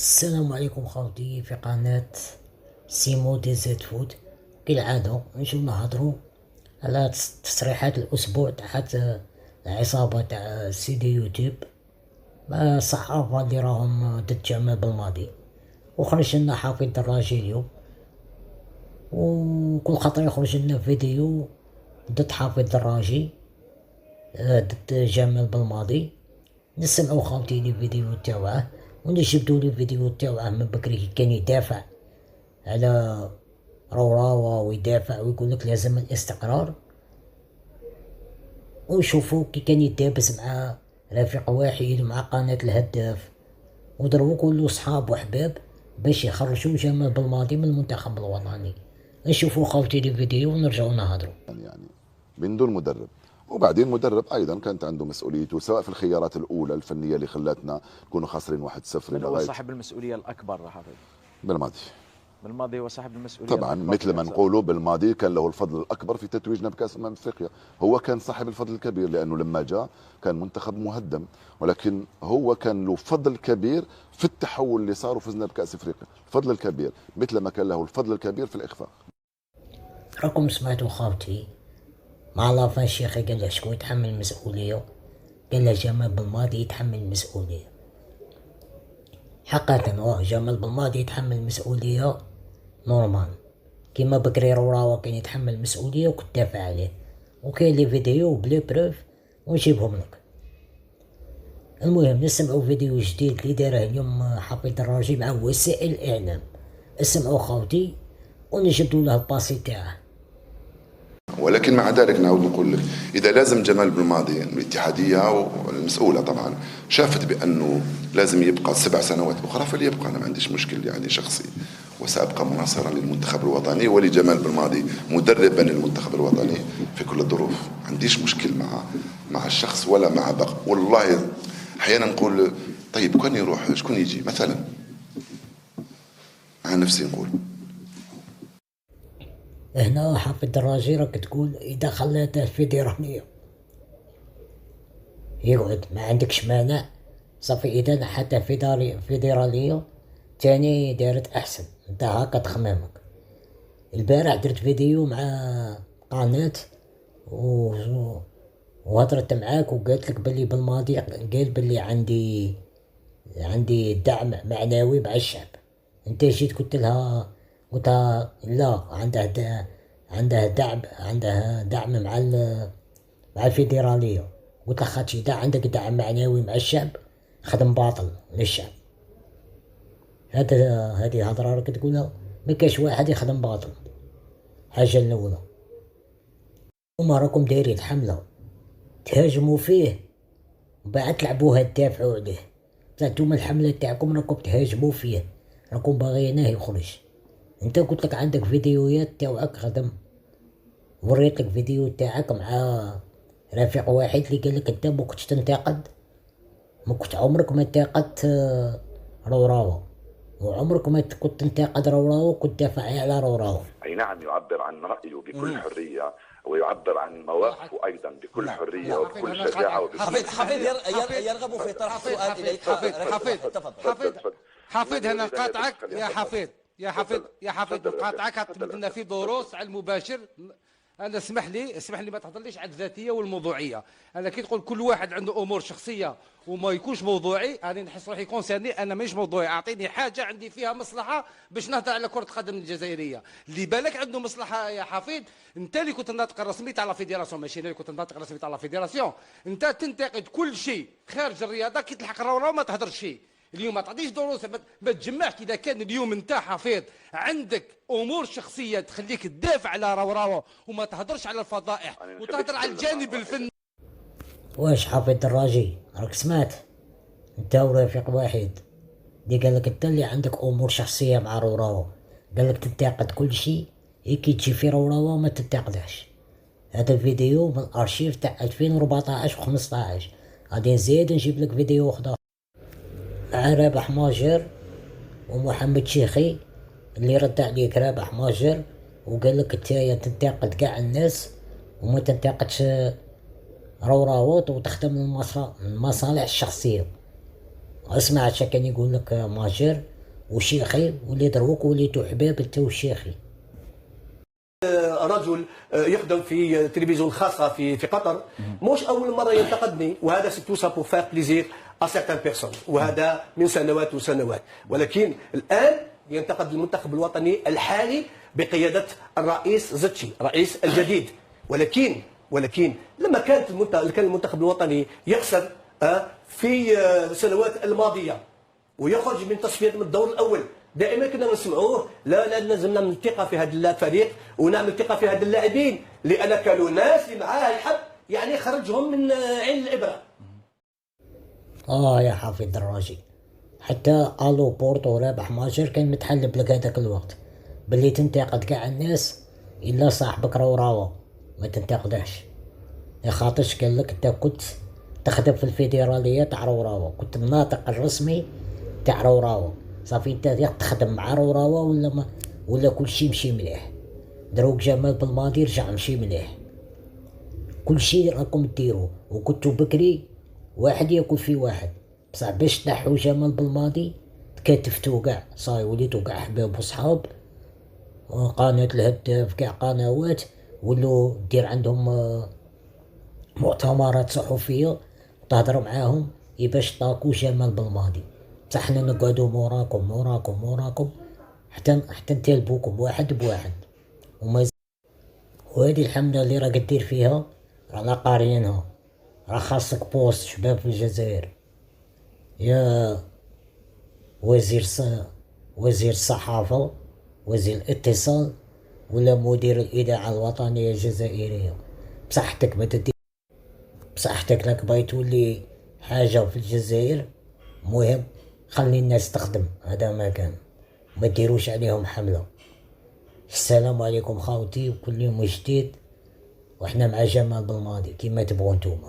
السلام عليكم خوتي في قناة سيمو دي زيت فود. كالعادة نجيو نهضرو على تصريحات الأسبوع تحت العصابة تاع سيدي يوتيوب مع الصحافة اللي راهم ضد جمال بالماضي. وخرج لنا حفيظ دراجي اليوم، وكل خطرة يخرج لنا فيديو ضد حفيظ دراجي، ضد جمال بالماضي. نسمعو خاوتي لي فيديو تاوعه ونجبدو لي فيديو تاوعه من بكري كان يدافع على روراوة ويدافع ويقولك لازم الاستقرار، ونشوفو كي كان يدابز مع رفيق واحد ومع قناة الهداف وضربو كلو صحاب وحباب باش يخرجو جمال بالماضي من المنتخب الوطني. نشوفو خاوتي لي فيديو ونرجعو نهضرو. يعني من دون مدرب، وبعدين المدرب ايضا كانت عنده مسؤوليته سواء في الخيارات الاولى الفنيه اللي خلتنا نكونوا خاسرين 1-0 من هو صاحب المسؤوليه الاكبر حافظ؟ بالماضي. بالماضي هو صاحب المسؤوليه طبعا الأكبر مثل ما نقولوا بالماضي كان له الفضل الاكبر في تتويجنا بكاس افريقيا، هو كان صاحب الفضل الكبير لانه لما جاء كان منتخب مهدم، ولكن هو كان له فضل كبير في التحول اللي صار وفزنا بكاس افريقيا، الفضل الكبير مثل ما كان له الفضل الكبير في الاخفاق. راكم سمعتوا خاوتي مع لافان شيخي قال له شكون يتحمل المسؤولية؟ قال له جمال بالماضي يتحمل المسؤولية. حقا جمال بالماضي يتحمل المسؤولية نورمال، كيما بكري روراوا كان يتحمل المسؤولية وكنت دافع عليه، وكاين لي فيديو بلي بروف ونجيبهم لك. المهم نسمعوا فيديو جديد اللي داره اليوم حفيظ دراجي مع وسائل الاعلام. اسمعوا خاوتي ونجبدوا له الباسي تاعه. ولكن مع ذلك نعود نقول لك اذا لازم جمال بالماضي الاتحاديه والمسؤوله طبعا شافت بانه لازم يبقى 7 سنوات اخرى فليبقى، انا ما عنديش مشكل يعني شخصي، وسابقى مناصرا للمنتخب الوطني ولجمال بالماضي مدربا للمنتخب الوطني في كل الظروف، ما عنديش مشكل مع الشخص ولا مع بقى. والله احيانا نقول طيب كان يروح شكون يجي مثلا، مع نفسي نقول هنا حافظ دراجي راك تقول اذا خلاته فيدرالية يقعد ما عندكش مانع صافي، اذا حتى فيدرالية تاني دارت احسن. انت هاكا تخمامك. البارح درت فيديو مع قناة وهضرت معاك وقالت لك بلي بالماضي قال بلي عندي دعم معنوي مع الشعب. انت جيت قلت لها لا، عندها دعم مع الفيدرالية. قلت لها خاطش اذا عندك دعم معنوي مع الشعب خدم باطل للشعب. هذه هضرة راك تقولها، ما كاش واحد يخدم باطل. حاجة الأولى، هما راكم دايرين حملة تهاجموا فيه وبعد تلعبوها تدافعوا عليه. نتوما الحملة تاعكم راكم تهاجموا فيه، راكم باغيينه يخرج. انت قلت لك عندك فيديوهات تاعك خدم، وريت لك فيديو تاعك مع رفيق واحد اللي قال لك انت ما كنتش تنتقد، ما كنت عمرك ما انتقدت روراوة، وعمرك ما كنت تنتقد روراوة وكنت دافع على روراوة. اي نعم يعبر عن رايه بكل حريه ويعبر عن مواقفه ايضا بكل حريه وبكل شجاعه وبكل حفيظ يرغب في طرح سؤال اليك. حفيظ انا قاطعك يا حفيظ، يا حفيظ نقاطعك. تبدل لنا في دروس على المباشر. انا اسمح لي ما تهضرليش على الذاتيه والموضوعيه. انا كي تقول كل واحد عنده امور شخصيه وما يكونش موضوعي، انا نحس روحي كونسيرني، انا مش موضوعي. اعطيني حاجه عندي فيها مصلحه باش نهضر على كره القدم الجزائريه. اللي بالك عنده مصلحه يا حفيظ، انت اللي كنت الناطق الرسمي تاع لا فيدراسيون، ماشي انا اللي كنت الناطق الرسمي تاع لا فيدراسيون. انت تنتقد كل شيء خارج الرياضه، كي تلحق الروره ما تهضرش شيء. اليوم ما تعطيش دروس، ما تجمعش. اذا كان اليوم انت حفيظ عندك امور شخصيه تخليك تدافع على روراوه وما تهضرش على الفضائح وتهضر على الجانب الفني. واش حافظ دراجي راك سمعت انت ورفيق واحد اللي قال لك انت اللي عندك امور شخصيه مع روراوه، قال لك تنتقد كل شيء، كي تجي في روراوه ما تنتقدهاش. هذا الفيديو من الارشيف تاع 2014 و15. غادي نزيد نجيب لك فيديو اخر مع رابح ماجر ومحمد شيخي اللي رد عليك. رابح ماجر وقال لك انت تنتقد كاع الناس وما تنتقدش روراوط وتخدم المصالح الشخصيه. اسمع شا كان يقول لك ماجر وشيخي واللي دروك وليتو حباب انت وشيخي. رجل يخدم في تلفزيون خاصه في قطر، مش اول مره ينتقدني، وهذا سي تو سا بور فار بليزير ا سيغتان بيرسون، وهذا من سنوات وسنوات. ولكن الان ينتقد المنتخب الوطني الحالي بقياده الرئيس زتشي، الرئيس الجديد. ولكن لما كان المنتخب الوطني يخسر في السنوات الماضيه ويخرج من تصفيات من الدور الاول، دائما كنا نسمعوه لا لازم نعمل ثقه في هذا الفريق ونعمل ثقه في هذا اللاعبين، لان كانوا ناس اللي معاه يحب يعني يخرجهم من عين الابره. يا حافظ دراجي، حتى الو بورتو رابح ماجر كان متحلب لك هذاك الوقت باللي تنتقد كاع الناس الا صاحبك راهو ما تنتقدهش، خاطرش قال لك انت كنت تخدم في الفيدراليه تاع روراوا، كنت الناطق الرسمي تاع روراوا، صافي انت تخدم مع روراوا ولا كل شيء مشي مليح. دروك جمال بالماضي رجع مشي مليح، كل شيء راكم ديروا وكنتو بكري واحد ياكل في واحد، بصح باش تنحو جمال بالماضي تكاتفتو كاع صاي وليتو كاع حباب وصحاب، قناة الهداف كاع قنوات ولو دير عندهم مؤتمرات صحفيه تهضر معاهم باش طاكو جمال بالماضي. بصح حنا نقعدو موراكم حتى نتلبوكم واحد بواحد. وهذه الحمله اللي راك دير فيها رانا قاريينها، راه خاصك بوست شباب في الجزائر يا وزير الصحافه، وزير الاتصال، ولا مدير الاذاعه الوطنيه الجزائريه. بصحتك لك باغي تولي حاجه في الجزائر، مهم خلي الناس تخدم، هذا ما كان، ما ديروش عليهم حمله. السلام عليكم خاوتي، وكل يوم جديد وحنا مع جمال بالماضي كيما تبغوا نتوما.